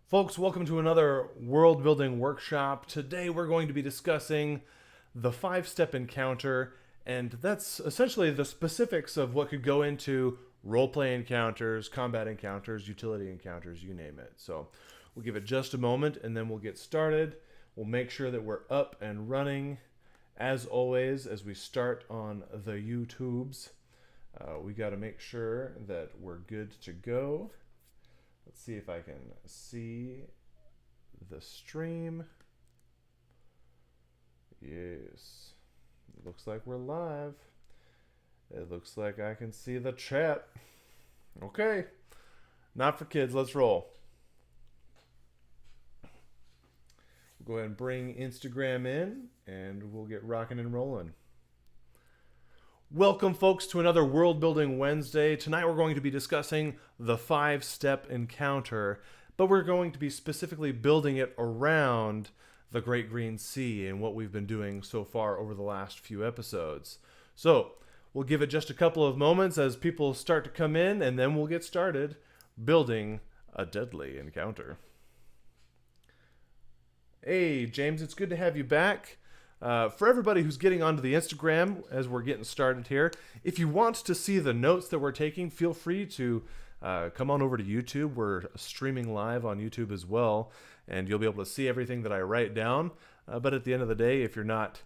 Folks, welcome to another world building workshop. Today we're going to be discussing the 5-step encounter, and that's essentially the specifics of what could go into roleplay encounters, combat encounters, utility encounters, you name it. So we'll give it just a moment and then we'll get started. We'll make sure that we're up and running. As always, as we start on the YouTubes, we got to make sure that we're good to go. Let's see if I can see the stream. Yes. It looks like we're live. It looks like I can see the chat. Okay. Not for kids. Let's roll. We'll go ahead and bring Instagram in, and we'll get rocking and rolling. Welcome, folks, to another World Building Wednesday. Tonight we're going to be discussing the 5-step encounter, but we're going to be specifically building it around the Great Green Sea and what we've been doing so far over the last few episodes. So we'll give it just a couple of moments as people start to come in, and then we'll get started building a deadly encounter. Hey, James, it's good to have you back. For everybody who's getting onto the Instagram as we're getting started here, if you want to see the notes that we're taking, feel free to come on over to YouTube. We're streaming live on YouTube as well, and you'll be able to see everything that I write down. But at the end of the day, if you're not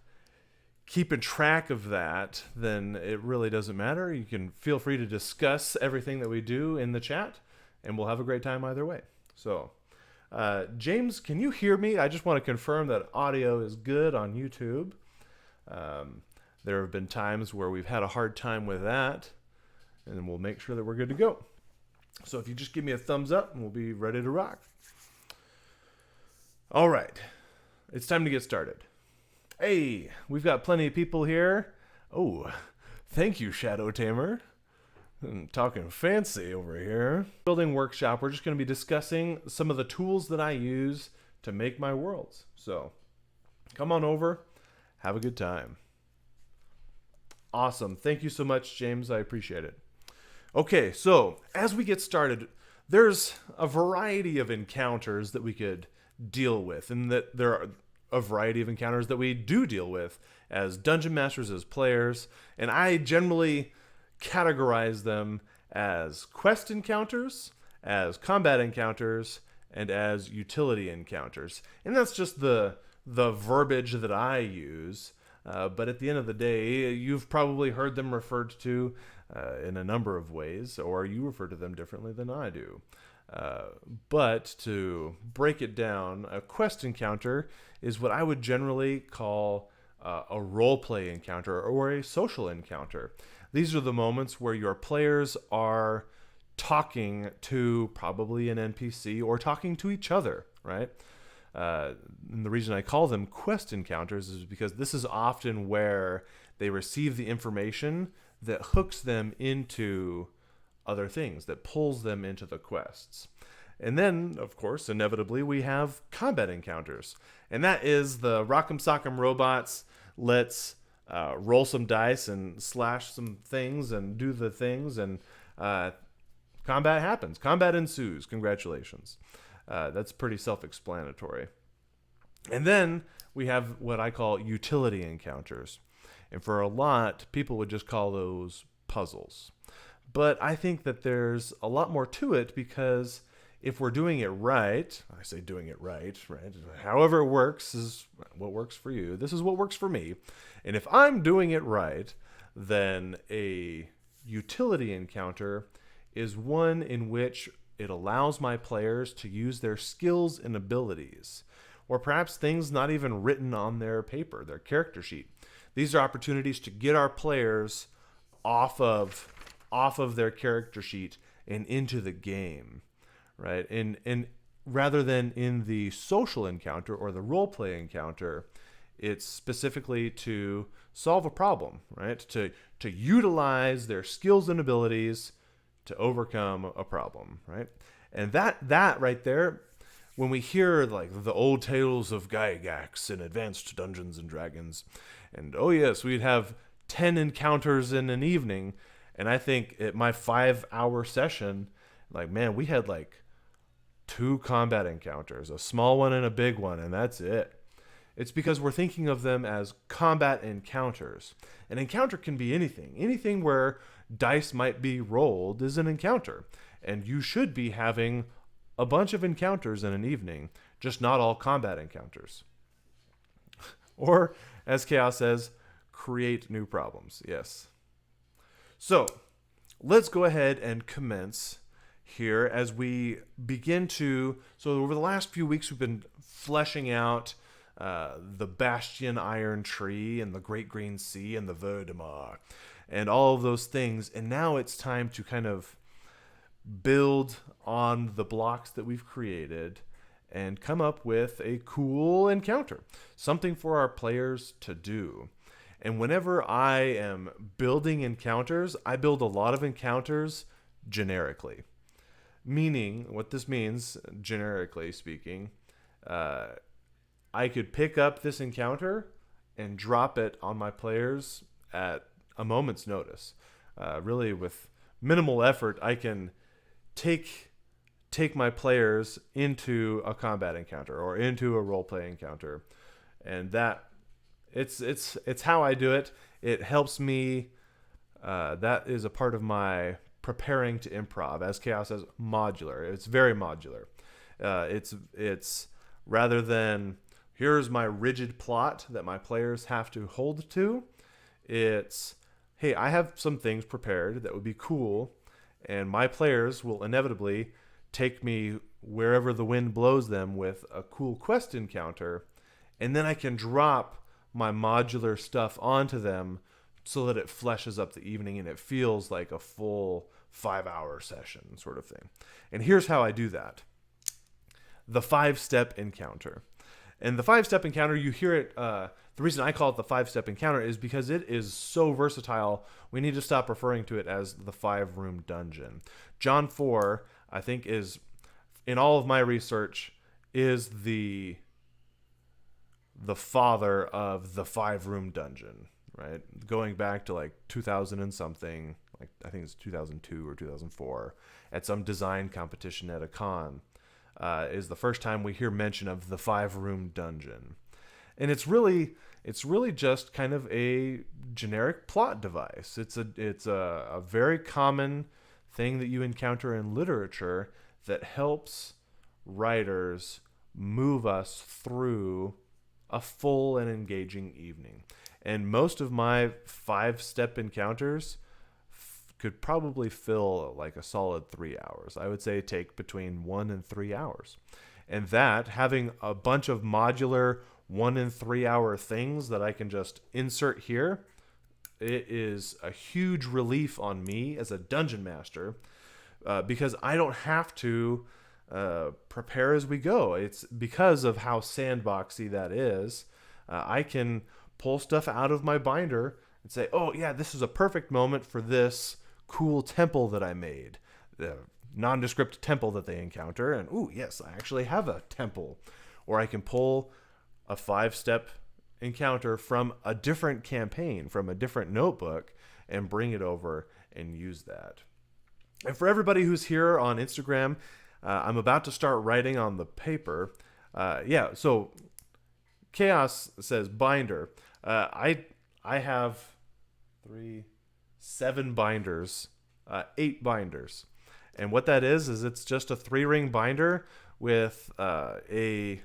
keeping track of that, then it really doesn't matter. You can feel free to discuss everything that we do in the chat, and we'll have a great time either way. So James, can you hear me? I just want to confirm that audio is good on YouTube. There have been times where we've had a hard time with that, and we'll make sure that we're good to go. So if you just give me a thumbs up, and we'll be ready to rock. All right, it's time to get started. Hey, we've got plenty of people here. Oh, thank you, Shadow Tamer. I'm talking fancy over here. Building workshop, we're just going to be discussing some of the tools that I use to make my worlds. So come on over, have a good time. Awesome. Thank you so much, James. I appreciate it. Okay, so as we get started, there's a variety of encounters that we could deal with, and that there are a variety of encounters that we do deal with as dungeon masters, as players, and I generally categorize them as quest encounters, as combat encounters, and as utility encounters. And that's just the verbiage that I use. But at the end of the day, you've probably heard them referred to in a number of ways, or you refer to them differently than I do. But to break it down, a quest encounter is what I would generally call a roleplay encounter or a social encounter. These are the moments where your players are talking to probably an NPC or talking to each other, right? And the reason I call them quest encounters is because this is often where they receive the information that hooks them into other things, that pulls them into the quests. And then, of course, inevitably, we have combat encounters. And that is the Rock'em Sock'em Robots, let's roll some dice and slash some things and do the things, and combat happens. Combat ensues. Congratulations. That's pretty self-explanatory. And then we have what I call utility encounters. And for a lot, people would just call those puzzles. But I think that there's a lot more to it, because if we're doing it right, I say doing it right? However it works is what works for you. This is what works for me. And if I'm doing it right, then a utility encounter is one in which it allows my players to use their skills and abilities, or perhaps things not even written on their paper, their character sheet. These are opportunities to get our players off of their character sheet and into the game, right? And rather than in the social encounter or the roleplay encounter, it's specifically to solve a problem, right? To utilize their skills and abilities to overcome a problem, right? And that right there, when we hear like the old tales of Gygax in Advanced Dungeons and Dragons, and oh yes, we'd have 10 encounters in an evening, and I think at my 5-hour session, like, man, we had like 2 combat encounters, a small one and a big one, and that's it. It's because we're thinking of them as combat encounters. An encounter can be anything. Anything where dice might be rolled is an encounter. And you should be having a bunch of encounters in an evening, just not all combat encounters. Or, as Chaos says, create new problems. Yes. So, let's go ahead and commence here as we begin to... So, over the last few weeks, we've been fleshing out the Bastion Iron Tree and the Great Green Sea and the Verdemar and all of those things. And now it's time to kind of build on the blocks that we've created and come up with a cool encounter, something for our players to do. And whenever I am building encounters, I build a lot of encounters generically. Meaning, what this means, generically speaking, I could pick up this encounter and drop it on my players at a moment's notice. Really, with minimal effort, I can take my players into a combat encounter or into a role-play encounter, and that it's how I do it. It helps me. That is a part of my preparing to improv. As Chaos says, modular. It's very modular. It's rather than here's my rigid plot that my players have to hold to. It's, hey, I have some things prepared that would be cool, and my players will inevitably take me wherever the wind blows them with a cool quest encounter, and then I can drop my modular stuff onto them so that it fleshes up the evening and it feels like a full 5-hour session sort of thing. And here's how I do that. The 5-step encounter. And the 5-step encounter, you hear it, the reason I call it the 5-step encounter is because it is so versatile, we need to stop referring to it as the 5-room dungeon. John 4, I think, is, in all of my research, is the father of the 5-room dungeon, right? Going back to like 2000 and something, like I think it's 2002 or 2004, at some design competition at a con. Is the first time we hear mention of the 5-room dungeon. And it's really just kind of a generic plot device. It's a very common thing that you encounter in literature that helps writers move us through a full and engaging evening. And most of my 5-step encounters could probably fill like a solid 3 hours. I would say take between 1 and 3 hours. And that, having a bunch of modular 1 and 3 hour things that I can just insert here, it is a huge relief on me as a dungeon master because I don't have to prepare as we go. It's because of how sandboxy that is. I can pull stuff out of my binder and say, oh yeah, this is a perfect moment for this cool temple that I made, the nondescript temple that they encounter, and ooh, yes, I actually have a temple. Or I can pull a 5-step encounter from a different campaign, from a different notebook, and bring it over and use that. And for everybody who's here on Instagram, I'm about to start writing on the paper. So Chaos says binder. I have 7 binders, 8 binders. And what that is it's just a 3-ring binder with a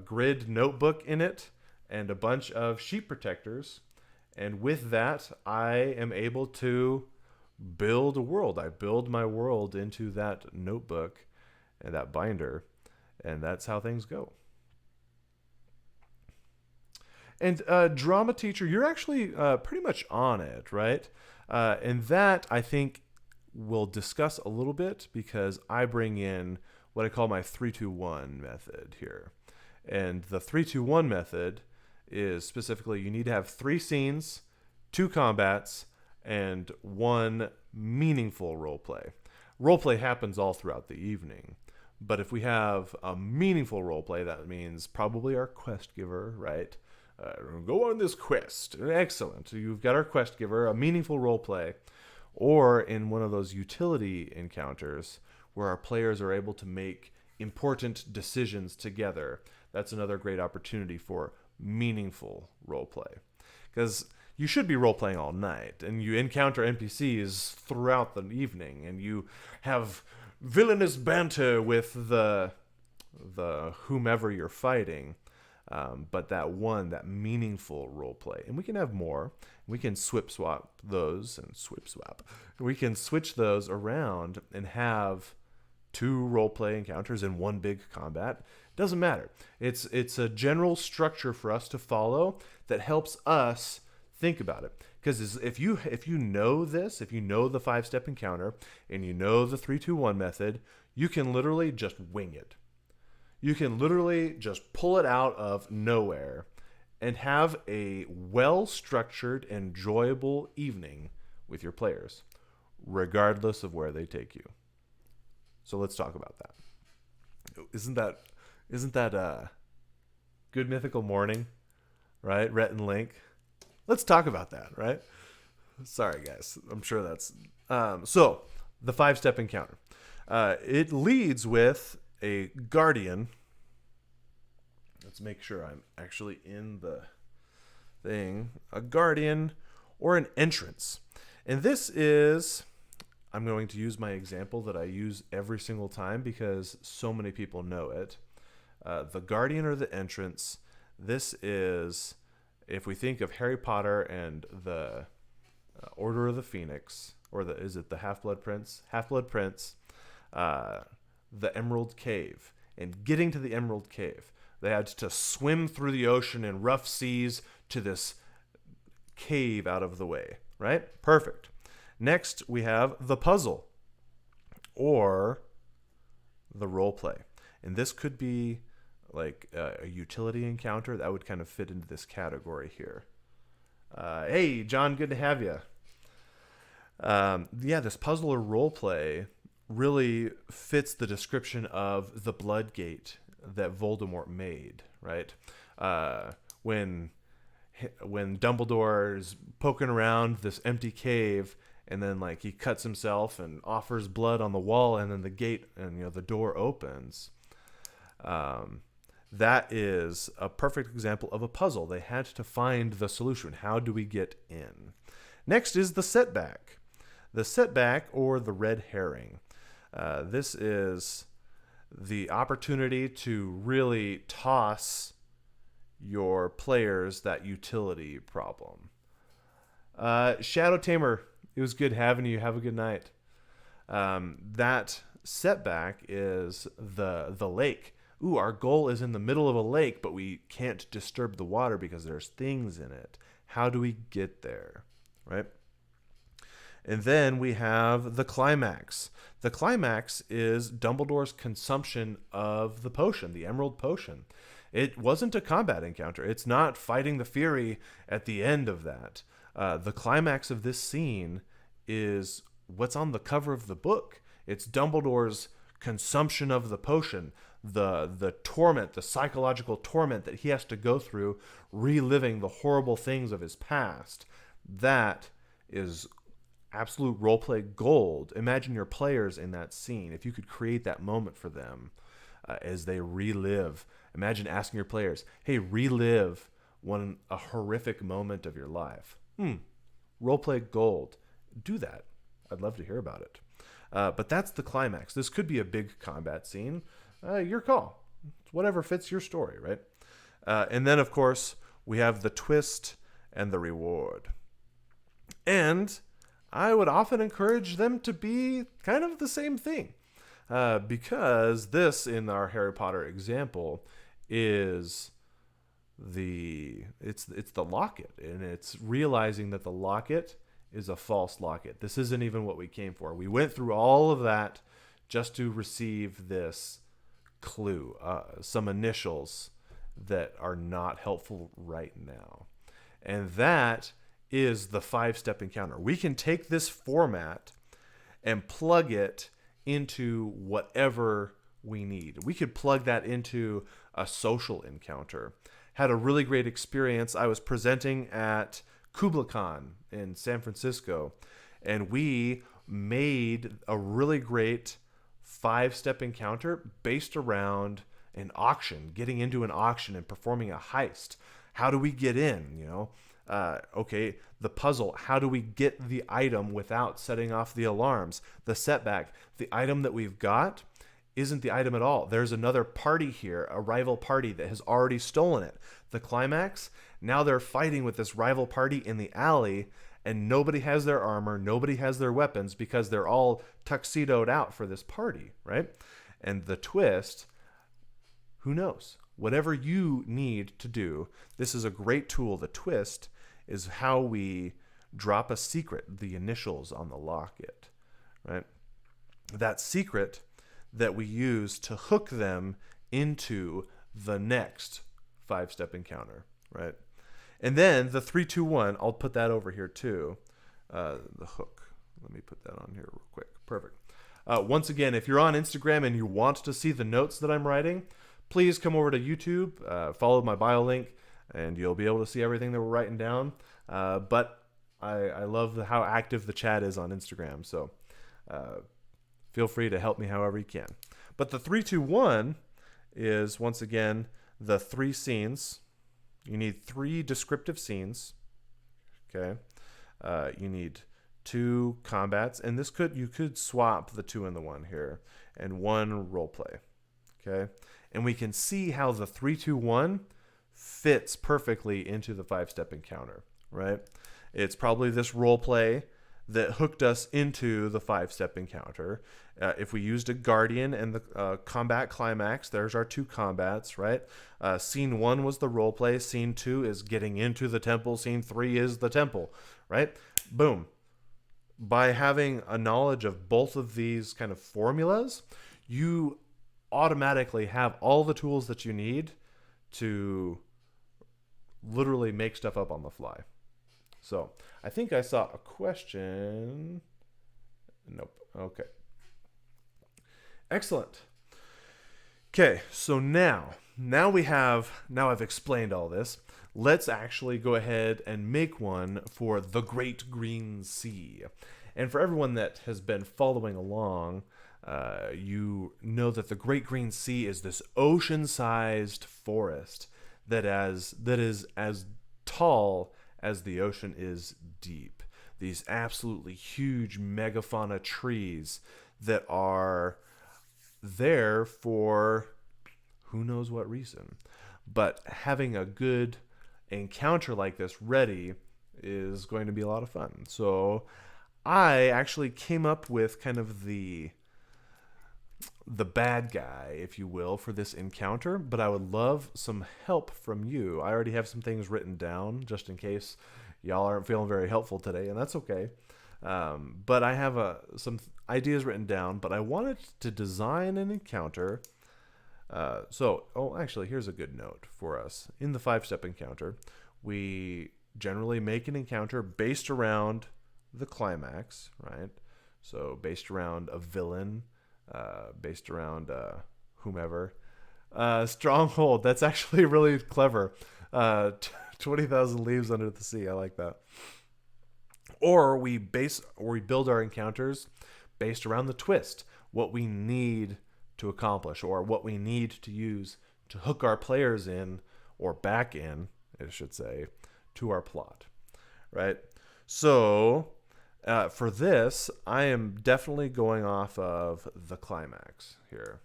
grid notebook in it and a bunch of sheet protectors. And with that, I am able to build a world. I build my world into that notebook and that binder. And that's how things go. And drama teacher, you're actually pretty much on it, right? And that, I think, we'll discuss a little bit because I bring in what I call my 3-2-1 method here. And the 3-2-1 method is specifically you need to have 3 scenes, 2 combats, and 1 meaningful roleplay. Roleplay happens all throughout the evening. But if we have a meaningful roleplay, that means probably our quest giver, right? Go on this quest. Excellent. You've got our quest giver, a meaningful roleplay. or in one of those utility encounters where our players are able to make important decisions together. That's another great opportunity for meaningful role play. Because you should be role playing all night, and you encounter NPCs throughout the evening, and you have villainous banter with the whomever you're fighting. But that meaningful role play, and we can have more. We can swap those. We can switch those around and have 2 role play encounters in one big combat. Doesn't matter. It's a general structure for us to follow that helps us think about it. Because if you know this, if you know the 5-step encounter and you know the 3-2-1 method, you can literally just wing it. You can literally just pull it out of nowhere and have a well-structured, enjoyable evening with your players, regardless of where they take you. So let's talk about that. Isn't that Good Mythical Morning, right? Rhett and Link. Let's talk about that, right? Sorry, guys. I'm sure that's... So, the 5-step encounter. It leads with a guardian. Let's make sure I'm actually in the thing. A guardian or an entrance. And this is... I'm going to use my example that I use every single time because so many people know it. The guardian or the entrance. This is... If we think of Harry Potter and the Order of the Phoenix, or is it the Half-Blood Prince? Half-Blood Prince, the Emerald Cave. And getting to the Emerald Cave, they had to swim through the ocean in rough seas to this cave out of the way, right? Perfect. Next, we have the puzzle, or the role play. And this could be like a utility encounter. That would kind of fit into this category here. Hey, John, good to have you. This puzzle or role play really fits the description of the blood gate that Voldemort made, right? When Dumbledore is poking around this empty cave, and then like he cuts himself and offers blood on the wall, and then the gate and the door opens. That is a perfect example of a puzzle. They had to find the solution. How do we get in? Next is the setback. The setback, or the red herring. This is the opportunity to really toss your players that utility problem. Shadow Tamer, it was good having you. Have a good night. That setback is the lake. Ooh, our goal is in the middle of a lake, but we can't disturb the water because there's things in it. How do we get there, right? And then we have the climax. The climax is Dumbledore's consumption of the potion, the Emerald Potion. It wasn't a combat encounter. It's not fighting the Fury at the end of that. The climax of this scene is what's on the cover of the book. It's Dumbledore's consumption of the potion, the torment, the psychological torment that he has to go through, reliving the horrible things of his past. That is absolute roleplay gold. Imagine your players in that scene. If you could create that moment for them as they relive. Imagine asking your players, hey, relive a horrific moment of your life. Roleplay gold. Do that. I'd love to hear about it. But that's the climax. This could be a big combat scene. Your call. It's whatever fits your story, right? And then, of course, we have the twist and the reward. And I would often encourage them to be kind of the same thing. Because this, in our Harry Potter example, is it's the locket. And it's realizing that the locket is a false locket. This isn't even what we came for. We went through all of that just to receive this clue, some initials that are not helpful right now. And that is the 5-step encounter. We can take this format and plug it into whatever we need. We could plug that into a social encounter. Had a really great experience. I was presenting at Kubla Khan in San Francisco, And we made a really great 5-step encounter based around an auction, getting into an auction and performing a heist. How do we get in? Okay, the puzzle. How do we get the item without setting off the alarms? The setback. The item that we've got isn't the item at all. There's another party here, a rival party that has already stolen it. The climax. Now they're fighting with this rival party in the alley, and nobody has their armor, nobody has their weapons because they're all tuxedoed out for this party, right? And the twist, who knows? Whatever you need to do, this is a great tool. The twist is how we drop a secret, the initials on the locket, right? That secret that we use to hook them into the next 5-step encounter, right? And then the 3, 2, 1, I'll put that over here too. The hook. Let me put that on here real quick. Perfect. Once again, if you're on Instagram and you want to see the notes that I'm writing, please come over to YouTube, follow my bio link, and you'll be able to see everything that we're writing down. But I love how active the chat is on Instagram, so feel free to help me however you can. But the 3, 2, 1 is, once again, the 3 scenes. You need 3 descriptive scenes. Okay. You need 2 combats, and you could swap the 2 and the 1 here, and 1 role play. Okay. And we can see how the 3, 2, 1 fits perfectly into the 5-step encounter, right? It's probably this role play that hooked us into the 5-step encounter. If we used a guardian and the combat climax, there's our 2 combats, right? Scene 1 was the role play. Scene 2 is getting into the temple. Scene 3 is the temple, right? Boom. By having a knowledge of both of these kind of formulas, you automatically have all the tools that you need to literally make stuff up on the fly. So I think I saw a question. Nope. Okay. Excellent. Okay, so now I've explained all this. Let's actually go ahead and make one for the Great Green Sea. And for everyone that has been following along, you know that the Great Green Sea is this ocean-sized forest that is as tall as the ocean is deep. These absolutely huge megafauna trees that are there for who knows what reason. But having a good encounter like this ready is going to be a lot of fun. So I actually came up with kind of the bad guy, if you will, for this encounter, but I would love some help from you. I already have some things written down just in case y'all aren't feeling very helpful today, and that's okay. But I have some ideas written down, but I wanted to design an encounter. Actually, here's a good note for us. In the 5-step encounter, we generally make an encounter based around the climax, right? So based around a villain, based around whomever. Stronghold, that's actually really clever. 20,000 Leagues Under the Sea, I like that. Or we build our encounters based around the twist, what we need to accomplish, or what we need to use to hook our players in, or back in, I should say, to our plot, right? So for this, I am definitely going off of the climax here.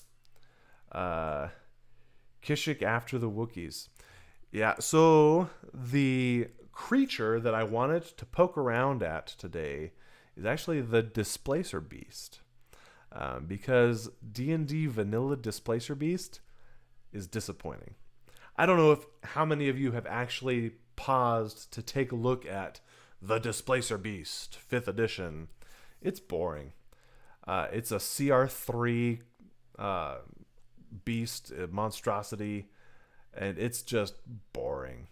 Kishik after the Wookiees. Yeah, so the creature that I wanted to poke around at today is actually the Displacer Beast. Because D&D Vanilla Displacer Beast is disappointing. I don't know how many of you have actually paused to take a look at the Displacer Beast, 5th edition. It's boring. It's a CR3 beast, monstrosity, and it's just boring.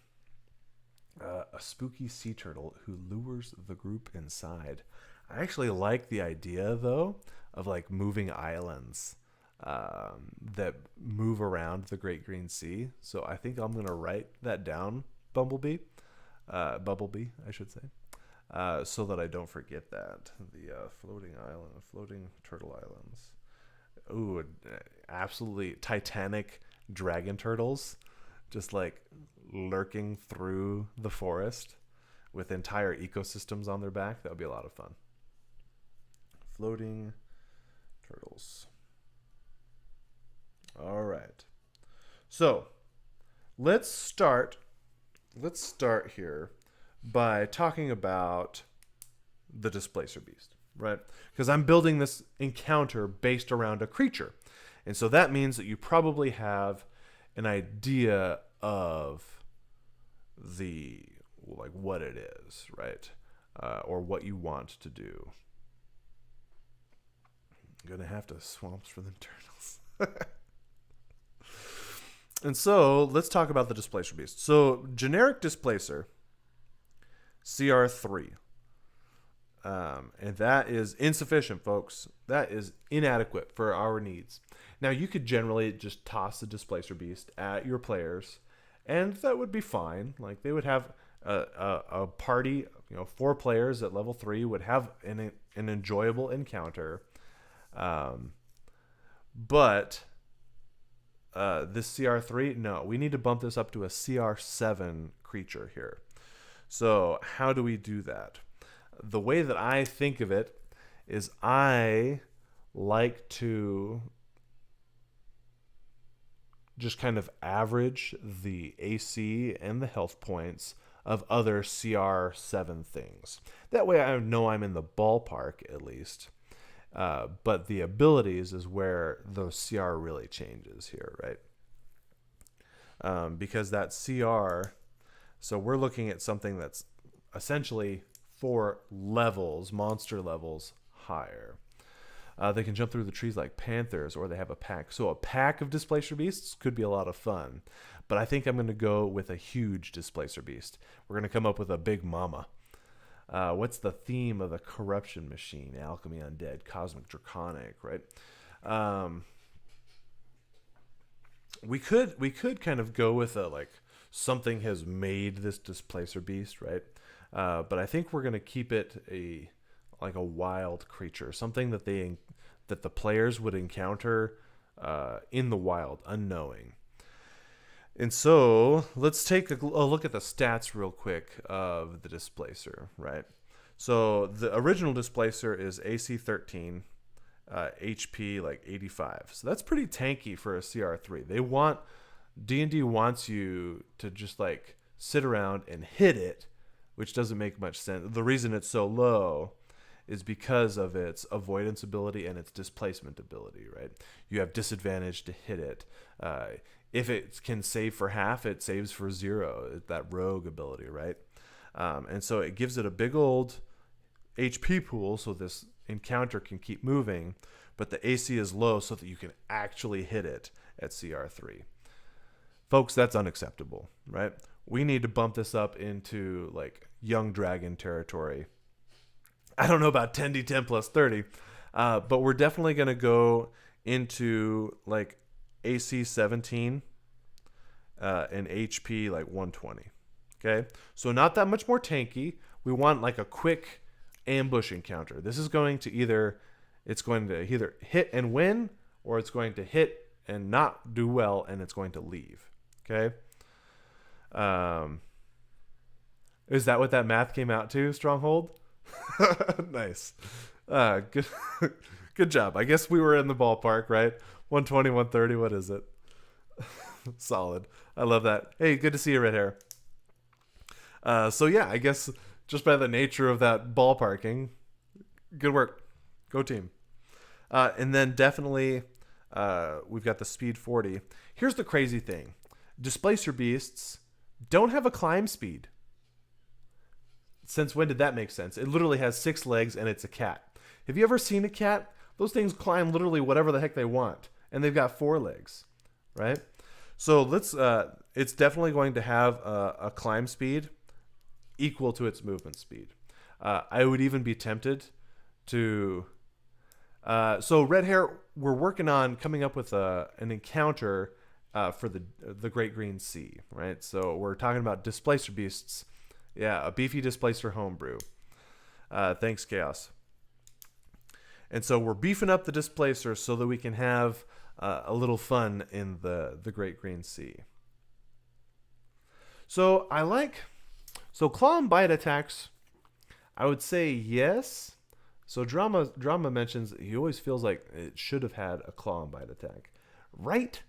A spooky sea turtle who lures the group inside. I actually like the idea, though, of like moving islands that move around the Great Green Sea. So I think I'm going to write that down, Bumblebee, I should say. so that I don't forget that. The floating turtle islands. Ooh, absolutely titanic dragon turtles, just like lurking through the forest with entire ecosystems on their back. That would be a lot of fun. Floating turtles. All right. So let's start here by talking about the Displacer Beast, right? Because I'm building this encounter based around a creature. And so that means that you probably have an idea of what it is, right? Or what you want to do. I'm going to have to swamps for them turtles. And so let's talk about the Displacer Beast. So generic Displacer, CR3. And that is insufficient, folks. That is inadequate for our needs. Now, you could generally just toss the Displacer Beast at your players, and that would be fine. Like, they would have a party, 4 players at level 3 would have an enjoyable encounter. But this CR3, no, we need to bump this up to a CR7 creature here. So how do we do that? The way that I think of it is I like to just kind of average the AC and the health points of other CR7 things. That way I know I'm in the ballpark at least. But the abilities is where the CR really changes here, right? Because that CR, so we're looking at something that's essentially 4 levels, monster levels higher. They can jump through the trees like panthers, or they have a pack. So a pack of Displacer Beasts could be a lot of fun. But I think I'm going to go with a huge Displacer Beast. We're going to come up with a big mama. What's the theme of the corruption machine? Alchemy, undead, cosmic, draconic, right? We could kind of go with something has made this Displacer Beast, right? But I think we're gonna keep it a wild creature, something that the players would encounter in the wild, unknowing. And so let's take a look at the stats real quick of the Displacer, right? So the original Displacer is AC 13, HP 85. So that's pretty tanky for a CR3. D&D wants you to just sit around and hit it, which doesn't make much sense. The reason it's so low is because of its avoidance ability and its displacement ability, right? You have disadvantage to hit it. If it can save for half, it saves for 0, that rogue ability, right? And so it gives it a big old HP pool so this encounter can keep moving, but the AC is low so that you can actually hit it at CR3. Folks, that's unacceptable, right? We need to bump this up into young dragon territory. I don't know about 10d10 plus 30, but we're definitely going to go into AC 17 and HP 120. Okay, so not that much more tanky. We want a quick ambush encounter. This is going to either hit and win, or it's going to hit and not do well and it's going to leave. Okay, is that what that math came out to, Stronghold? Nice. Good job. I guess we were in the ballpark, right? 120, 130, what is it? Solid. I love that. Hey, good to see you, red hair. So yeah, I guess just by the nature of that ballparking, good work. Go team. And then definitely we've got the speed 40. Here's the crazy thing. Displacer Beasts don't have a climb speed. Since when did that make sense? It literally has 6 legs and it's a cat. Have you ever seen a cat? Those things climb literally whatever the heck they want. And they've got 4 legs, right? So it's definitely going to have a climb speed equal to its movement speed. I would even be tempted to... so Red Hair, we're working on coming up with an encounter for the Great Green Sea, right? So we're talking about Displacer Beasts. Yeah, a beefy Displacer Homebrew. Thanks, Chaos. And so we're beefing up the Displacer so that we can have a little fun in the Great Green Sea. So claw and bite attacks. I would say yes. So drama mentions he always feels like it should have had a claw and bite attack, right?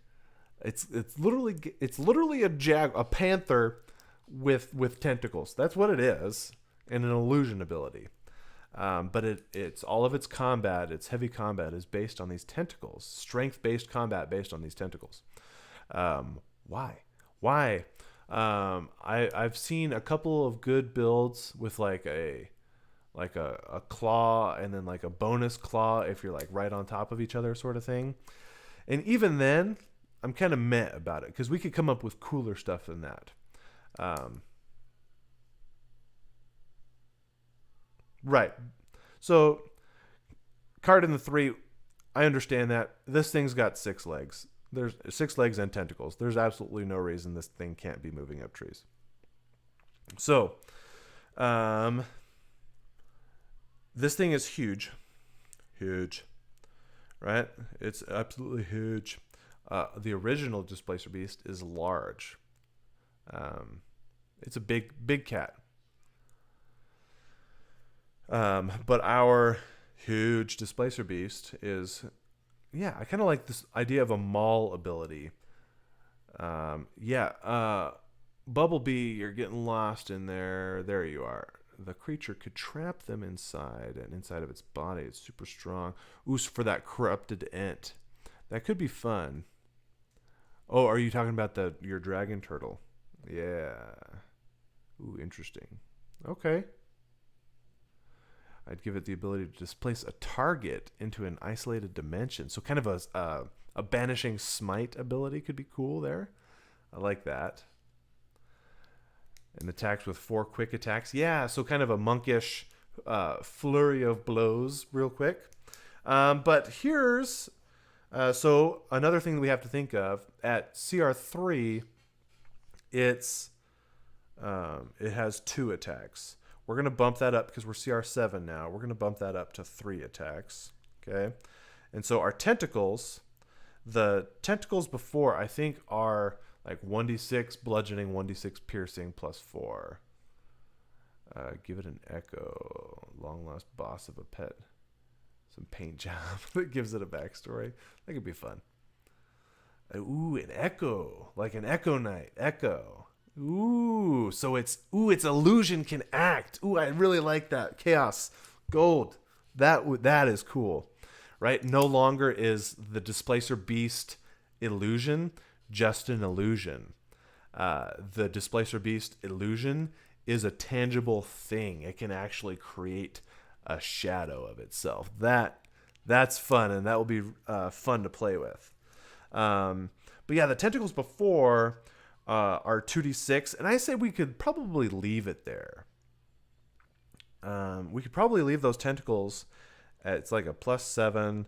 It's literally a panther with tentacles. That's what it is, and an illusion ability. But it's all of its combat, its heavy combat is based on these tentacles. Strength-based combat based on these tentacles. Why? I've seen a couple of good builds with like a claw and then like a bonus claw if you're like right on top of each other sort of thing. And even then, I'm kind of meh about it because we could come up with cooler stuff than that. Right. So, card in the 3, I understand that. This thing's got 6 legs. There's 6 legs and tentacles. There's absolutely no reason this thing can't be moving up trees. So, this thing is huge. Huge. Right? It's absolutely huge. The original Displacer Beast is large. It's a big cat. But our huge Displacer Beast is, I kind of like this idea of a maul ability. Bumblebee, you're getting lost in there. There you are. The creature could trap them inside, and inside of its body, it's super strong. Ooh, for that corrupted ent. That could be fun. Oh, are you talking about your dragon turtle? Yeah. Ooh, interesting. Okay. I'd give it the ability to displace a target into an isolated dimension. So kind of a banishing smite ability could be cool there. I like that. And attacks with 4 quick attacks. Yeah, so kind of a monkish flurry of blows real quick. But here's... so another thing that we have to think of, at CR3, it has 2 attacks. We're going to bump that up because we're CR7 now. We're going to bump that up to 3 attacks. Okay? And so our tentacles, the tentacles before, I think, are like 1d6 bludgeoning, 1d6 piercing, plus 4. Give it an echo. Long lost boss of a pet. Some paint job that gives it a backstory. That could be fun. Ooh, an echo. Like an Echo Knight. Echo. Ooh, so its illusion can act. Ooh, I really like that. Chaos. Gold. That is cool. Right? No longer is the Displacer Beast illusion just an illusion. The Displacer Beast illusion is a tangible thing. It can actually create a shadow of itself. That's fun, and that will be fun to play with. But yeah, the tentacles before are 2d6, and I say we could probably leave it there. We could probably leave those tentacles it's like a +7,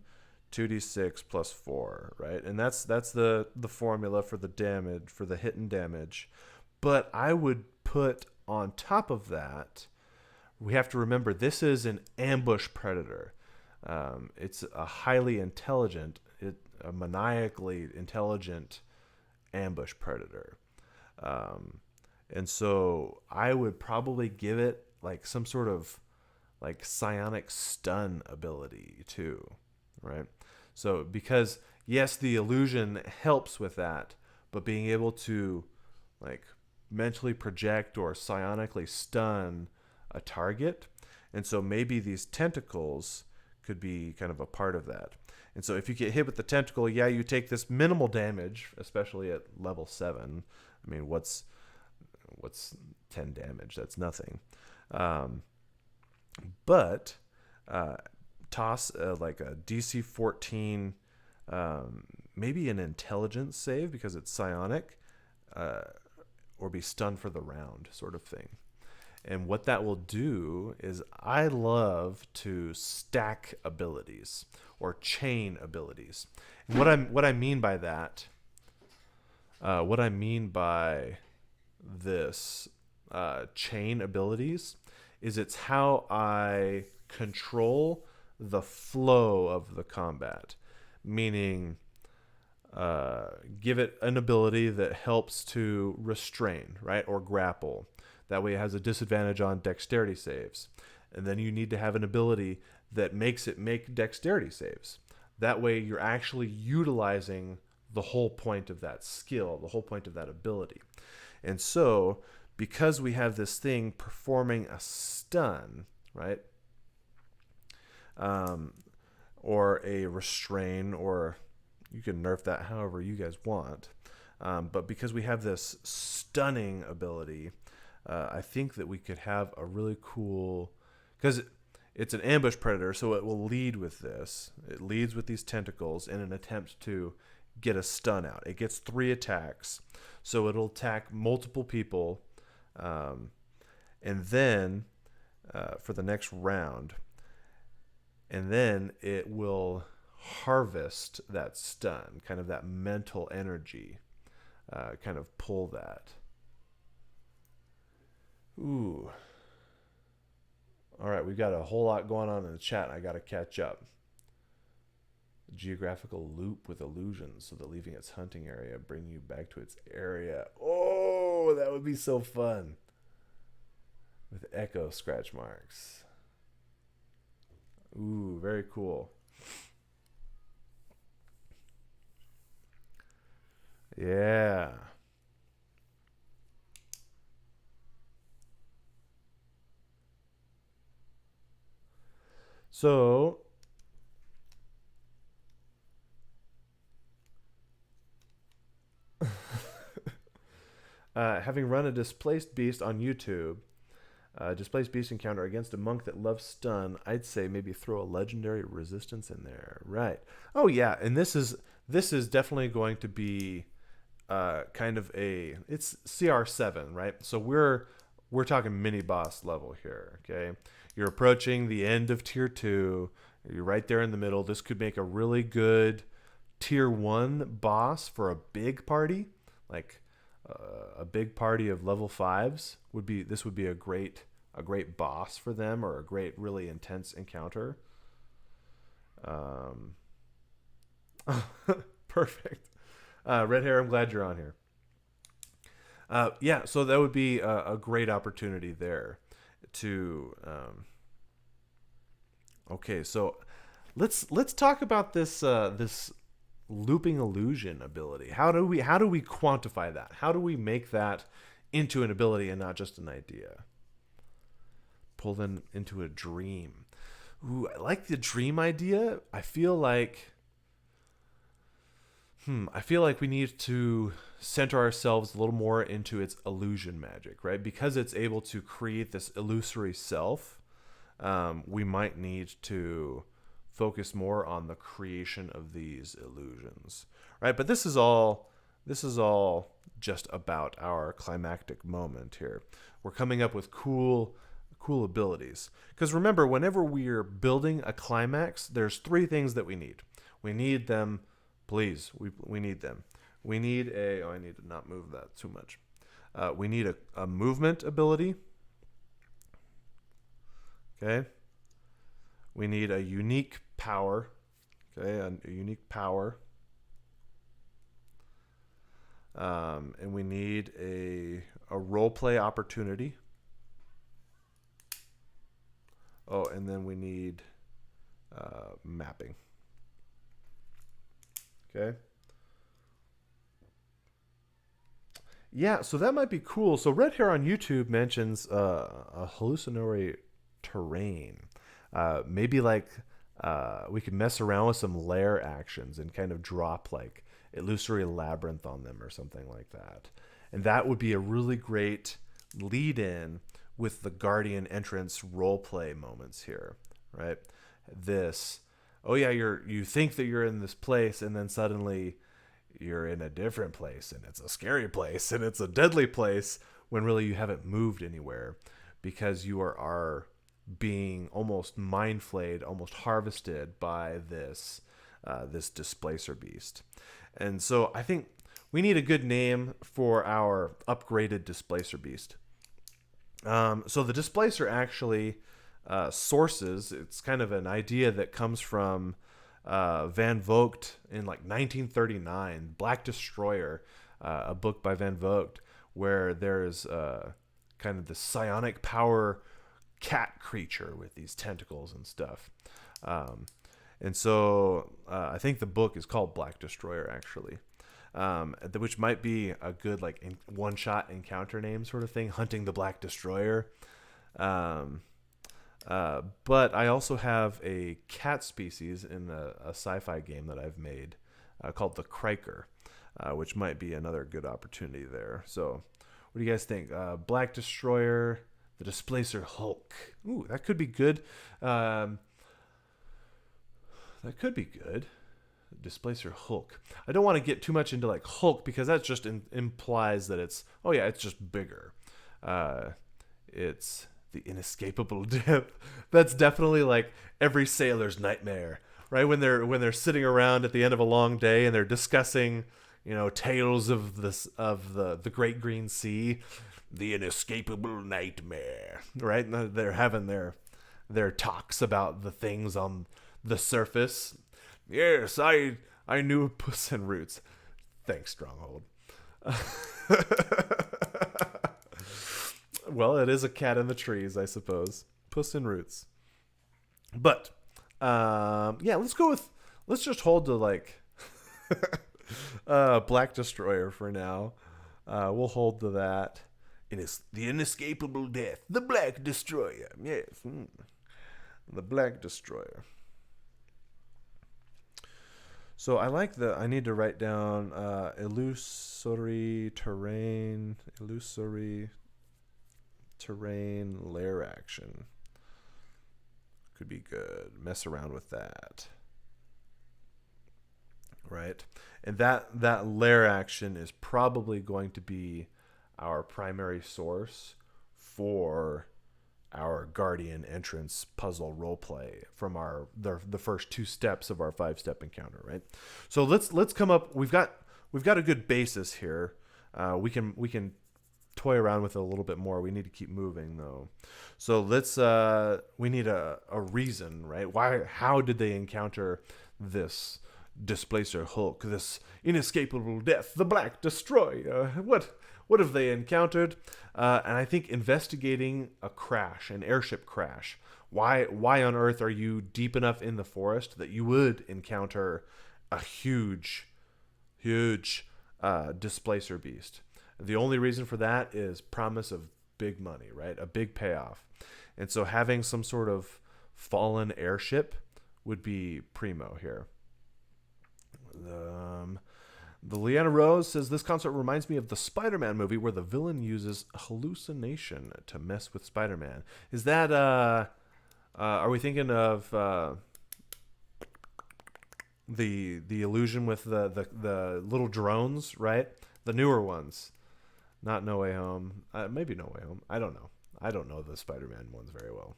2d6 plus 4, right? And that's the formula for the damage, for the hit and damage. But I would put on top of that, we have to remember this is an ambush predator. It's a highly intelligent, a maniacally intelligent ambush predator. And so I would probably give it like some sort of like psionic stun ability too, right? So because yes, the illusion helps with that, but being able to like mentally project or psionically stun a target, and so maybe these tentacles could be kind of a part of that. And so if you get hit with the tentacle, yeah, you take this minimal damage, especially at level 7. I mean, what's 10 damage? That's nothing. But toss like a DC 14, maybe an intelligence save because it's psionic, or be stunned for the round sort of thing. And what that will do is I love to stack abilities or chain abilities. And what I mean by that, this chain abilities is it's how I control the flow of the combat, meaning give it an ability that helps to restrain, right, or grapple. That way it has a disadvantage on dexterity saves. And then you need to have an ability that makes it make dexterity saves. That way you're actually utilizing the whole point of that skill, the whole point of that ability. And so, because we have this thing performing a stun, right, or a restrain, or you can nerf that however you guys want. But because we have this stunning ability, I think that we could have a really cool, because it's an ambush predator, so it will lead with this. It leads with these tentacles in an attempt to get a stun out. It gets 3 attacks, so it'll attack multiple people, and then for the next round, and then it will harvest that stun, kind of that mental energy, kind of pull that. Ooh. All right, we've got a whole lot going on in the chat. I got to catch up. Geographical loop with illusions, so that leaving its hunting area bring you back to its area. Oh, that would be so fun. With echo scratch marks. Ooh, very cool. Yeah. So, having run a Displaced Beast on YouTube, Displaced Beast encounter against a monk that loves stun, I'd say maybe throw a legendary resistance in there. Right. Oh yeah, and this is definitely going to be kind of it's CR7, right? So we're talking mini boss level here, okay? You're approaching the end of tier 2. You're right there in the middle. This could make a really good tier 1 boss for a big party, like a big party of level 5s would be a great boss for them, or a great really intense encounter. Perfect. Red Hair, I'm glad you're on here. Yeah, so that would be a great opportunity there to okay, so let's talk about this this looping illusion ability. How do we quantify that? How do we make that into an ability and not just an idea? Pull them into a dream. Ooh, I like the dream idea. I feel like we need to center ourselves a little more into its illusion magic, right? Because it's able to create this illusory self, we might need to focus more on the creation of these illusions, right? But this is all just about our climactic moment here. We're coming up with cool abilities. Because remember, whenever we're building a climax, there's 3 things that we need. We need them. Please, we need them. We need I need to not move that too much. We need a movement ability. Okay. We need a unique power. Okay, a unique power. And we need a roleplay opportunity. Oh, and then we need mapping. Okay. Yeah, so that might be cool. So Red Hair on YouTube mentions a hallucinatory terrain. Maybe like we could mess around with some lair actions and kind of drop like illusory labyrinth on them or something like that. And that would be a really great lead-in with the Guardian entrance roleplay moments here, right? Oh yeah, you think that you're in this place, and then suddenly you're in a different place, and it's a scary place, and it's a deadly place, when really you haven't moved anywhere, because you are being almost mind flayed, almost harvested by this Displacer Beast. And so I think we need a good name for our upgraded Displacer Beast. So the Displacer actually sources. It's kind of an idea that comes from Van Vogt in like 1939, Black Destroyer, a book by Van Vogt, where there's kind of the psionic power cat creature with these tentacles and stuff. Um, and so I think the book is called Black Destroyer, actually. Which might be a good like one-shot encounter name sort of thing, hunting the Black Destroyer. Um, but I also have a cat species in a sci-fi game that I've made called the Kreiker, which might be another good opportunity there. So, what do you guys think? Black Destroyer, the Displacer Hulk. Ooh, that could be good. That could be good. Displacer Hulk. I don't want to get too much into like Hulk because that just implies that it's it's just bigger. It's the inescapable death. That's definitely like every sailor's nightmare, right? When they're sitting around at the end of a long day and they're discussing, tales of the Great Green Sea, the inescapable nightmare, right? And they're having their talks about the things on the surface. Yes, I knew Puss in Roots. Thanks, Stronghold. Well, it is a cat in the trees, I suppose. Puss in Roots. But let's just hold to like Black Destroyer for now. We'll hold to that. It is the inescapable death, the Black Destroyer. Yes, the Black Destroyer. So I need to write down illusory terrain lair action. Could be good. Mess around with that. Right? And that lair action is probably going to be our primary source for our Guardian entrance puzzle roleplay from the first 2 steps of our 5-step encounter, right? So let's come up. We've got a good basis here. We can toy around with it a little bit more. We need to keep moving though. So we need a reason, right? How did they encounter this Displacer Hulk, this inescapable death, the Black Destroyer? What have they encountered? And I think investigating an airship crash. Why on earth are you deep enough in the forest that you would encounter a huge Displacer Beast? The only reason for that is promise of big money, right? A big payoff. And so having some sort of fallen airship would be primo here. The Leanna Rose says, this concept reminds me of the Spider-Man movie where the villain uses hallucination to mess with Spider-Man. Is that, are we thinking of the illusion with the little drones, right? The newer ones. Not No Way Home. Maybe No Way Home. I don't know. I don't know the Spider-Man ones very well.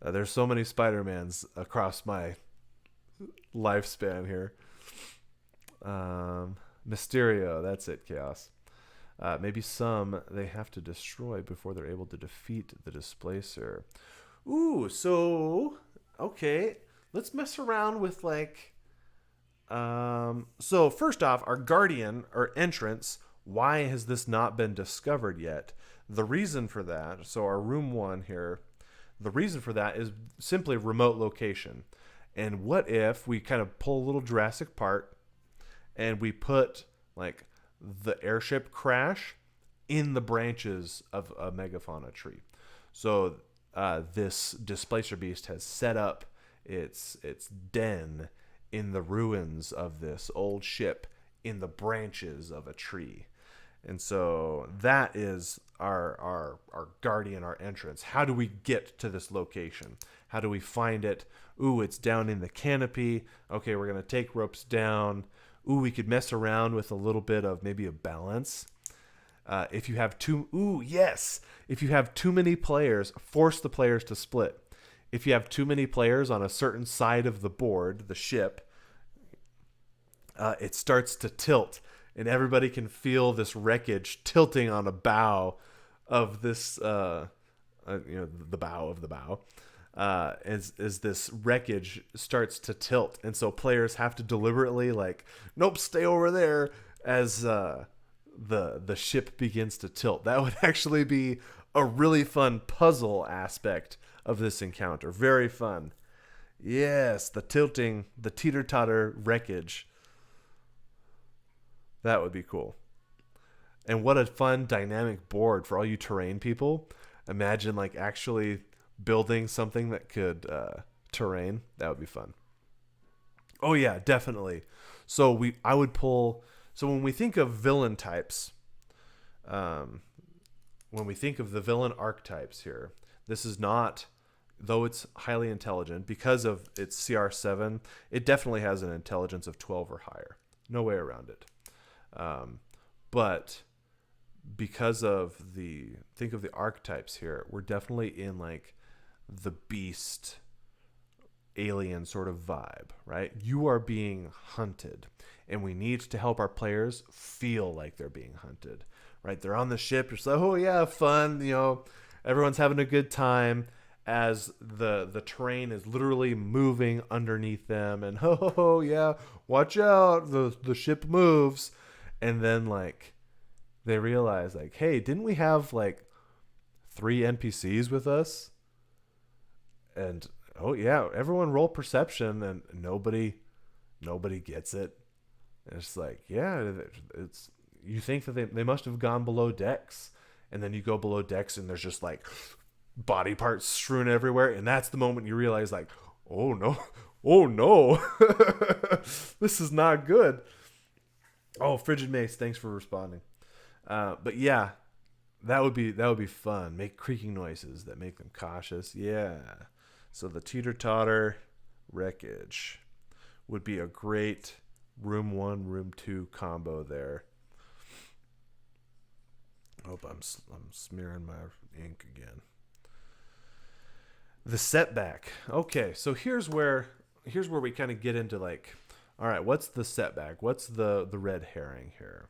There's so many Spider-Mans across my lifespan here. Mysterio, that's it, Chaos. Maybe some they have to destroy before they're able to defeat the Displacer. Ooh, so okay, let's mess around with like so first off, our Guardian or entrance, why has this not been discovered yet? The reason for that, so our room 1 here, the reason for that is simply remote location. And what if we kind of pull a little Jurassic Park and we put like the airship crash in the branches of a megafauna tree? So this Displacer Beast has set up its den in the ruins of this old ship in the branches of a tree. And so that is our Guardian, our entrance. How do we get to this location? How do we find it? Ooh, it's down in the canopy. Okay, we're going to take ropes down. Ooh, we could mess around with a little bit of maybe a balance. If you have if you have too many players, force the players to split. If you have too many players on a certain side of the board, the ship, it starts to tilt, and everybody can feel this wreckage tilting on a bow of this, the bow of the bow, as this wreckage starts to tilt, and so players have to deliberately like, nope, stay over there as the ship begins to tilt. That would actually be a really fun puzzle aspect of this encounter. Very fun. Yes, the tilting, the teeter-totter wreckage. That would be cool. And what a fun dynamic board for all you terrain people. Imagine like actually building something that could terrain. That would be fun. Oh yeah, definitely. I would pull. So when we think of villain types, when we think of the villain archetypes here, this is not, though it's highly intelligent because of its CR7. It definitely has an intelligence of 12 or higher. No way around it. But because of think of the archetypes here, we're definitely in like the beast alien sort of vibe, right? You are being hunted, and we need to help our players feel like they're being hunted, right? They're on the ship. You're just like, oh yeah, fun, everyone's having a good time, as the terrain is literally moving underneath them, and oh yeah, watch out, the ship moves. And then like they realize like, hey, didn't we have like 3 NPCs with us? And oh yeah, everyone roll perception, and nobody gets it. And it's like, yeah, it's, you think that they must have gone below decks, and then you go below decks and there's just like body parts strewn everywhere, and that's the moment you realize like, oh no, this is not good. Oh, Frigid Mace, thanks for responding. But yeah, that would be fun. Make creaking noises that make them cautious. Yeah. So the teeter-totter wreckage would be a great room 1, room 2 combo there. Hope I'm smearing my ink again. The setback. Okay, so here's where we kind of get into like, all right, what's the setback? What's the red herring here?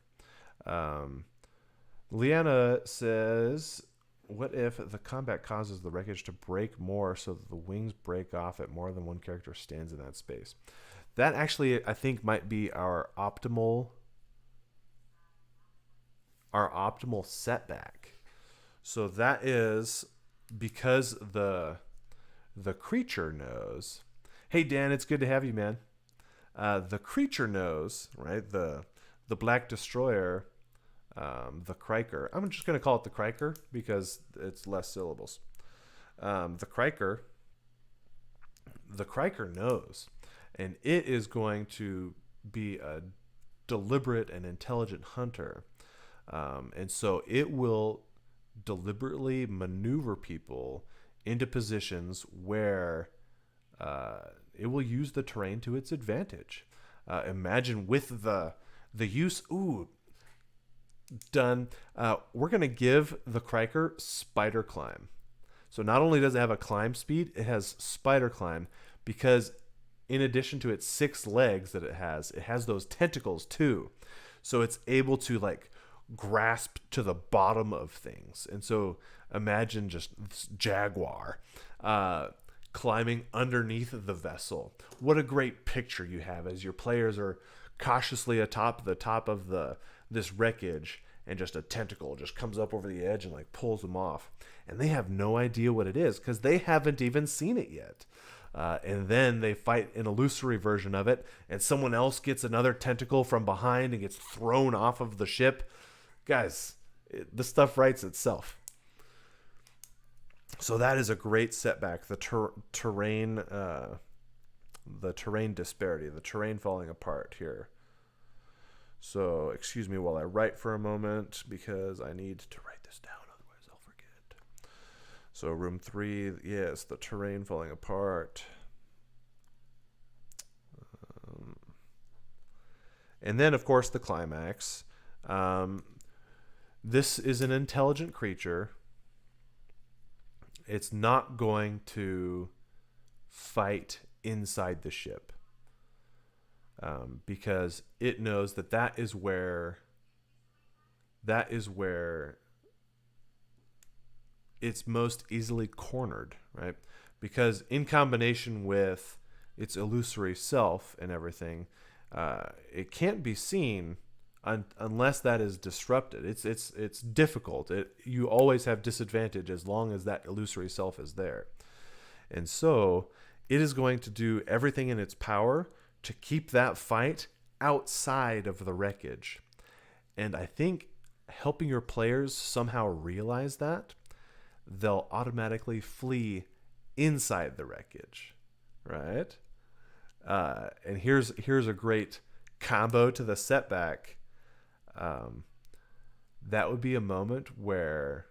Leanna says, what if the combat causes the wreckage to break more so that the wings break off at more than one character stands in that space? That actually, I think, might be our optimal setback. So that is because the creature knows. Hey Dan, it's good to have you, man. The creature knows, right? The Black Destroyer, the Kreiker. I'm just going to call it the Kreiker because it's less syllables. The Kreiker knows, and it is going to be a deliberate and intelligent hunter. And so it will deliberately maneuver people into positions where it will use the terrain to its advantage. Imagine with the use. Ooh, done. We're going to give the Kreiker spider climb. So not only does it have a climb speed, it has spider climb, because in addition to its 6 legs that it has those tentacles too. So it's able to like grasp to the bottom of things. And so imagine just this jaguar climbing underneath the vessel. What a great picture you have as your players are cautiously atop the top of this wreckage, and just a tentacle just comes up over the edge and like pulls them off, and they have no idea what it is because they haven't even seen it yet. And then they fight an illusory version of it, and someone else gets another tentacle from behind and gets thrown off of the ship. Guys, this stuff writes itself. So that is a great setback. The terrain disparity, the terrain falling apart here. So excuse me while I write for a moment, because I need to write this down, otherwise I'll forget. So room 3, yes, the terrain falling apart. And then, of course, the climax. This is an intelligent creature. It's not going to fight inside the ship, because it knows that is where it's most easily cornered, right? Because in combination with its illusory self and everything, it can't be seen unless that is disrupted. It's difficult. You always have disadvantage as long as that illusory self is there. And so it is going to do everything in its power to keep that fight outside of the wreckage. And I think helping your players somehow realize that, they'll automatically flee inside the wreckage, right? And here's a great combo to the setback. That would be a moment where,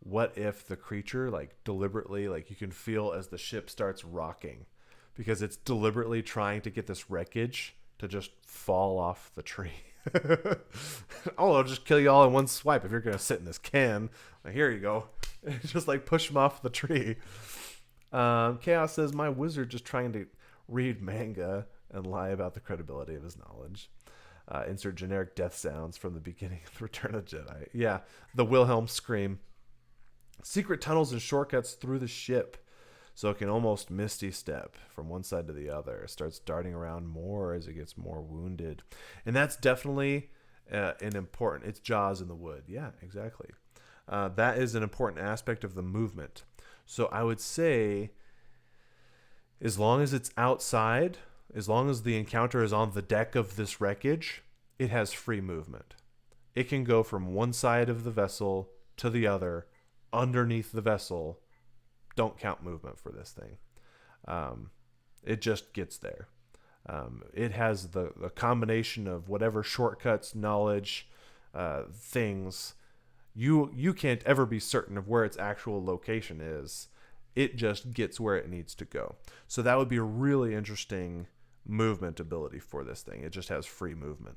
what if the creature, like, deliberately, like, you can feel as the ship starts rocking because it's deliberately trying to get this wreckage to just fall off the tree. Oh, I'll just kill you all in one swipe if you're gonna sit in this can. Like, here you go. Just like push them off the tree. Chaos says, my wizard just trying to read manga and lie about the credibility of his knowledge. Insert generic death sounds from the beginning of the Return of the Jedi. Yeah, the Wilhelm scream. Secret tunnels and shortcuts through the ship, so it can almost misty step from one side to the other. It starts darting around more as it gets more wounded. And that's definitely an important... It's Jaws in the wood. Yeah, exactly. That is an important aspect of the movement. So I would say, as long as it's outside, as long as the encounter is on the deck of this wreckage, it has free movement. It can go from one side of the vessel to the other, underneath the vessel. Don't count movement for this thing. It just gets there. It has the combination of whatever shortcuts, knowledge, things. You can't ever be certain of where its actual location is. It just gets where it needs to go. So that would be a really interesting movement ability for this thing. It just has free movement.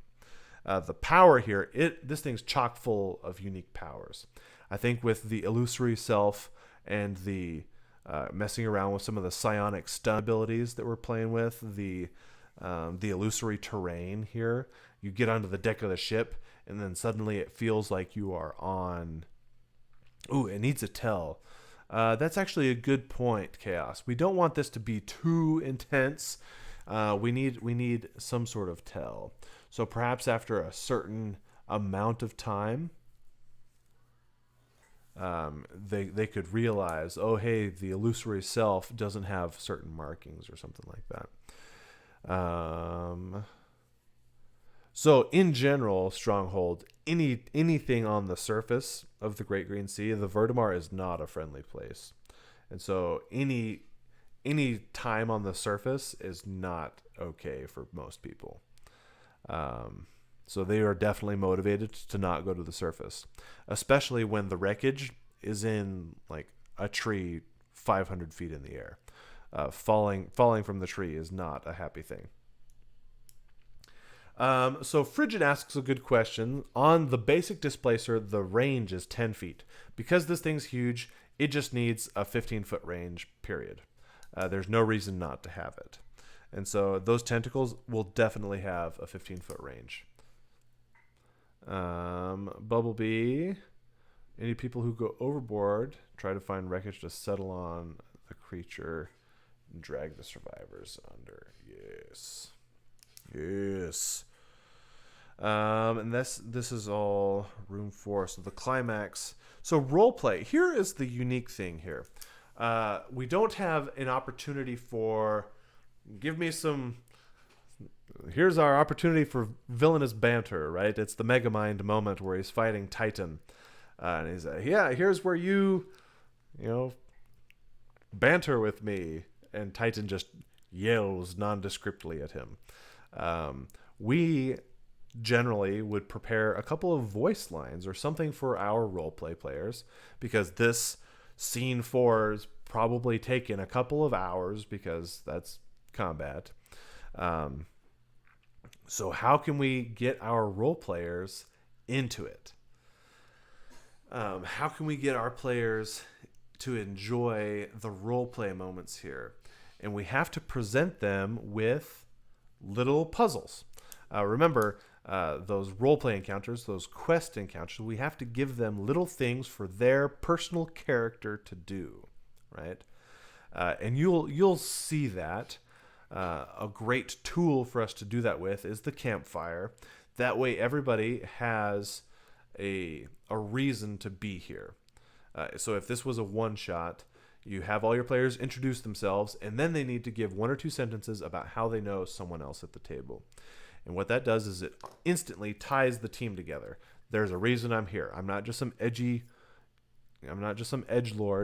The power here, this thing's chock full of unique powers. I think with the illusory self and the messing around with some of the psionic stun abilities that we're playing with, the illusory terrain here, you get onto the deck of the ship and then suddenly it feels like you are on... Ooh, it needs a tell. That's actually a good point, Chaos. We don't want this to be too intense. We need some sort of tell. So perhaps after a certain amount of time, they could realize, oh, hey, the illusory self doesn't have certain markings or something like that. So in general, Stronghold, anything on the surface of the Great Green Sea, the Vertimar is not a friendly place. And so any time on the surface is not okay for most people. So they are definitely motivated to not go to the surface, especially when the wreckage is in like a tree 500 feet in the air. Falling from the tree is not a happy thing. So Frigid asks a good question. On the basic displacer, the range is 10 feet. Because this thing's huge, it just needs a 15-foot range, period. There's no reason not to have it. And so those tentacles will definitely have a 15-foot range. Bumblebee. Any people who go overboard try to find wreckage to settle on the creature and drag the survivors under. Yes. Yes. And this is all room 4. So the climax. So roleplay. Here is the unique thing here. We don't have an opportunity for... Give me some... Here's our opportunity for villainous banter, right? It's the Megamind moment where he's fighting Titan. And he's like, yeah, here's where you banter with me. And Titan just yells nondescriptly at him. We generally would prepare a couple of voice lines or something for our roleplay players, because this scene 4 is probably taken a couple of hours because that's combat. So how can we get our role players into it? How can we get our players to enjoy the roleplay moments here? And we have to present them with little puzzles. Remember, those role-play encounters, those quest encounters, we have to give them little things for their personal character to do, right? And you'll see that. A great tool for us to do that with is the Campfire. That way everybody has a reason to be here. So if this was a one-shot, you have all your players introduce themselves, and then they need to give 1 or 2 sentences about how they know someone else at the table. And what that does is it instantly ties the team together. There's a reason I'm here. I'm not just some edgelord,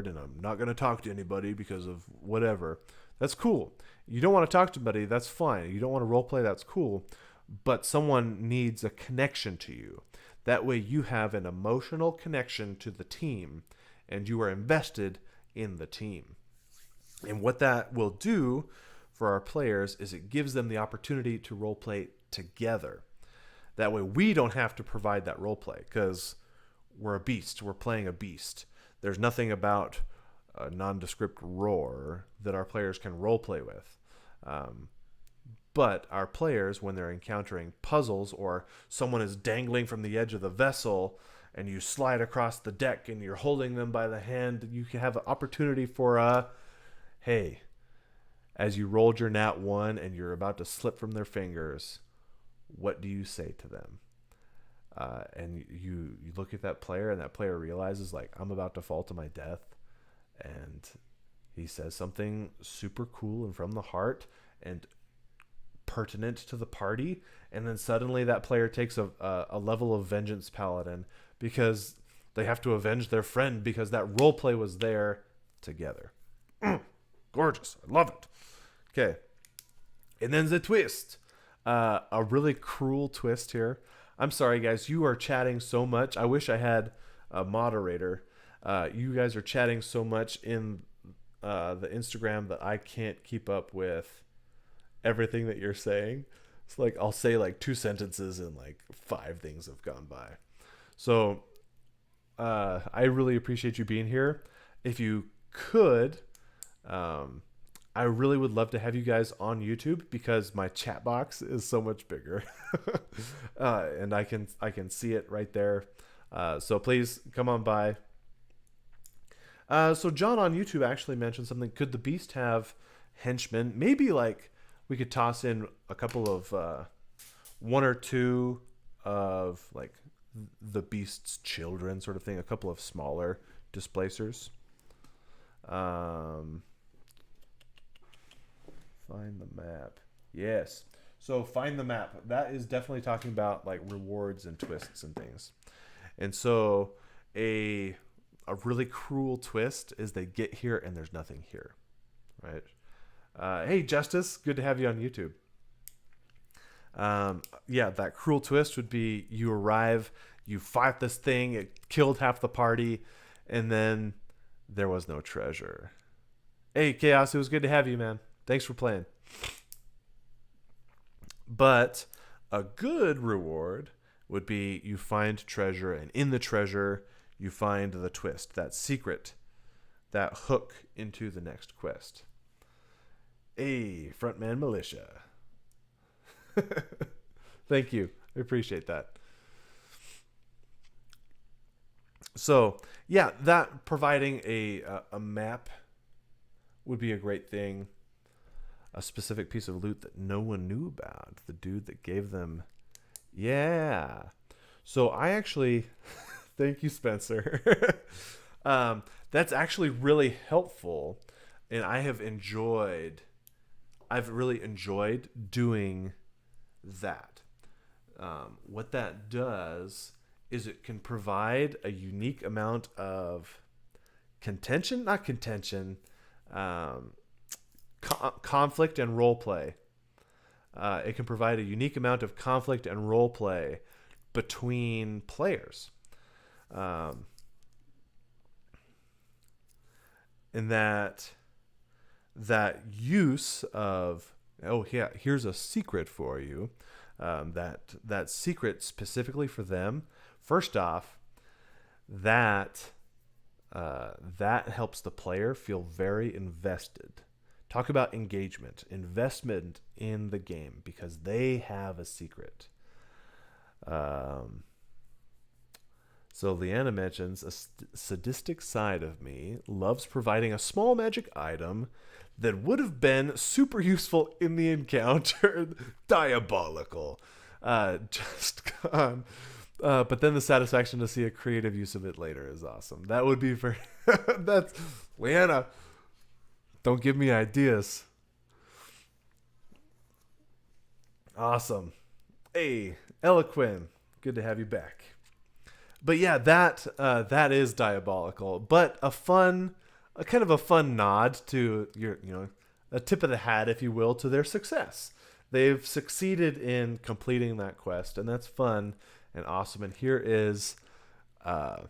and I'm not going to talk to anybody because of whatever. That's cool. You don't want to talk to anybody, that's fine. You don't want to roleplay, that's cool. But someone needs a connection to you. That way you have an emotional connection to the team, and you are invested in the team. And what that will do for our players is it gives them the opportunity to roleplay together. That way we don't have to provide that roleplay, because we're a beast. We're playing a beast. There's nothing about a nondescript roar that our players can roleplay with. But our players, when they're encountering puzzles, or someone is dangling from the edge of the vessel and you slide across the deck and you're holding them by the hand, you can have an opportunity for hey, as you rolled your nat 1 and you're about to slip from their fingers, what do you say to them? And you look at that player, and that player realizes, like, I'm about to fall to my death, and he says something super cool and from the heart and pertinent to the party, and then suddenly that player takes a level of vengeance paladin because they have to avenge their friend, because that role play was there together. Gorgeous. I love it. Okay. And then the twist. A really cruel twist here. I'm sorry, guys. You are chatting so much. I wish I had a moderator. You guys are chatting so much in the Instagram that I can't keep up with everything that you're saying. It's like I'll say like 2 sentences and like 5 things have gone by. So I really appreciate you being here. If you could, I really would love to have you guys on YouTube, because my chat box is so much bigger. And I can see it right there. So please come on by. So John on YouTube actually mentioned something. Could the beast have henchmen? Maybe like we could toss in a couple of 1 or 2 of like the beast's children sort of thing. A couple of smaller displacers. Find the map. Yes. So find the map. That is definitely talking about like rewards and twists and things. And so a really cruel twist is they get here and there's nothing here. Right? Hey, Justice. Good to have you on YouTube. Yeah, that cruel twist would be you arrive, you fight this thing, it killed half the party, and then there was no treasure. Hey, Chaos, it was good to have you, man. Thanks for playing. But a good reward would be you find treasure, and in the treasure, you find the twist, that secret, that hook into the next quest. Hey, Frontman Militia. Thank you. I appreciate that. So, yeah, that providing a map would be a great thing. A specific piece of loot that no one knew about. The dude that gave them. Yeah. So I actually... Thank you, Spencer. That's actually really helpful. And I've really enjoyed doing that. What that does is it can provide a unique amount of conflict and role play. It can provide a unique amount of conflict and role play between players. And that use of, oh yeah, here's a secret for you. That secret specifically for them. First off, that helps the player feel very invested. Talk about engagement, investment in the game, because they have a secret. So Leanna mentions a sadistic side of me loves providing a small magic item that would have been super useful in the encounter. Diabolical. Just gone. But then the satisfaction to see a creative use of it later is awesome. That would be very... That's... Leanna, don't give me ideas. Awesome. Hey, Eloquin, good to have you back. But yeah, that is diabolical, but a kind of a fun nod to a tip of the hat, if you will, to their success. They've succeeded in completing that quest, and that's fun and awesome. And here is a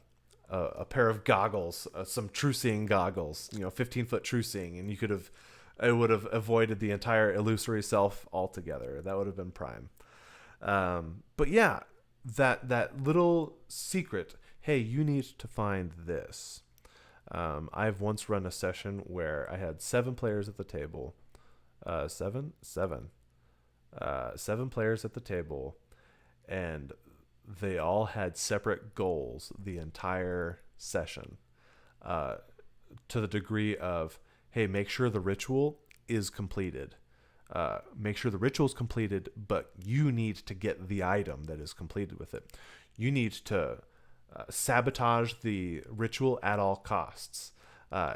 pair of goggles, some true seeing goggles, 15-foot true seeing, and it would have avoided the entire illusory self altogether. That would have been prime. But yeah, that little secret, hey, you need to find this. I've once run a session where I had 7 players at the table. 7 players at the table, and they all had separate goals the entire session, to the degree of, hey, make sure the ritual is completed. Make sure the ritual is completed, but you need to get the item that is completed with it. You need to sabotage the ritual at all costs.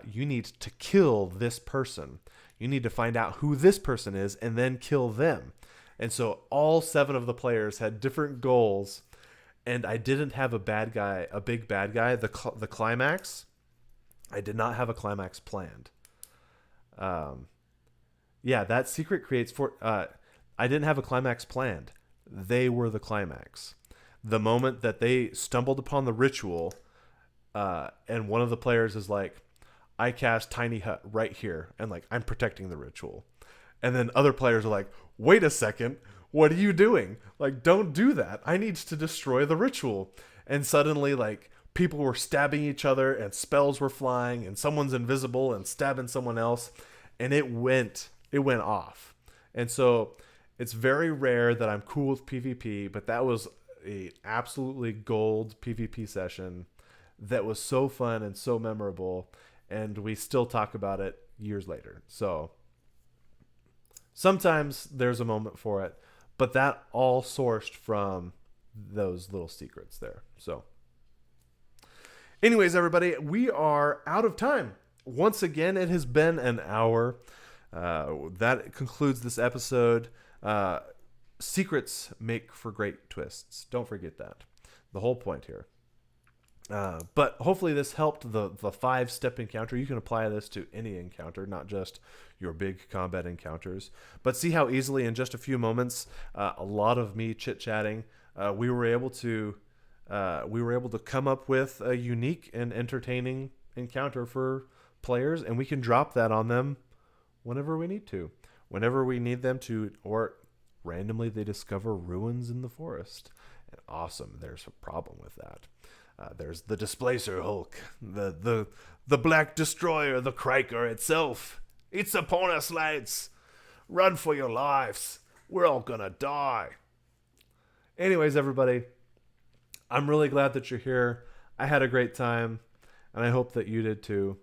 You need to kill this person. You need to find out who this person is and then kill them. And so all 7 of the players had different goals, and I didn't have a big bad guy. The climax, I did not have a climax planned. Yeah, that secret creates I didn't have a climax planned. They were the climax. The moment that they stumbled upon the ritual, and one of the players is like, I cast Tiny Hut right here, and like, I'm protecting the ritual. And then other players are like, wait a second, what are you doing? Like, don't do that. I need to destroy the ritual. And suddenly, like, people were stabbing each other, and spells were flying, and someone's invisible and stabbing someone else, and it went off. And so it's very rare that I'm cool with PvP, but that was a absolutely gold PvP session that was so fun and so memorable, and we still talk about it years later. So sometimes there's a moment for it, but that all sourced from those little secrets there. So anyways, everybody, we are out of time. Once again, it has been an hour. That concludes this episode. Secrets make for great twists. Don't forget that. The whole point here. But hopefully this helped the 5-step encounter. You can apply this to any encounter, not just your big combat encounters. But see how easily, in just a few moments, a lot of me chit-chatting, we were able to come up with a unique and entertaining encounter for players, and we can drop that on them whenever we need to. Whenever we need them to, or randomly they discover ruins in the forest. And awesome, there's a problem with that. There's the Displacer Hulk, the Black Destroyer, the Kreiker itself. It's upon us, lads. Run for your lives. We're all gonna die. Anyways, everybody, I'm really glad that you're here. I had a great time, and I hope that you did too.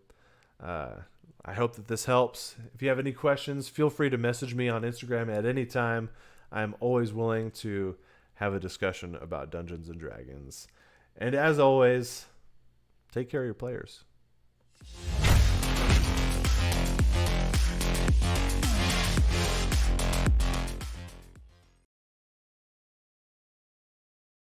I hope that this helps. If you have any questions, feel free to message me on Instagram at any time. I'm always willing to have a discussion about Dungeons and Dragons. And as always, take care of your players.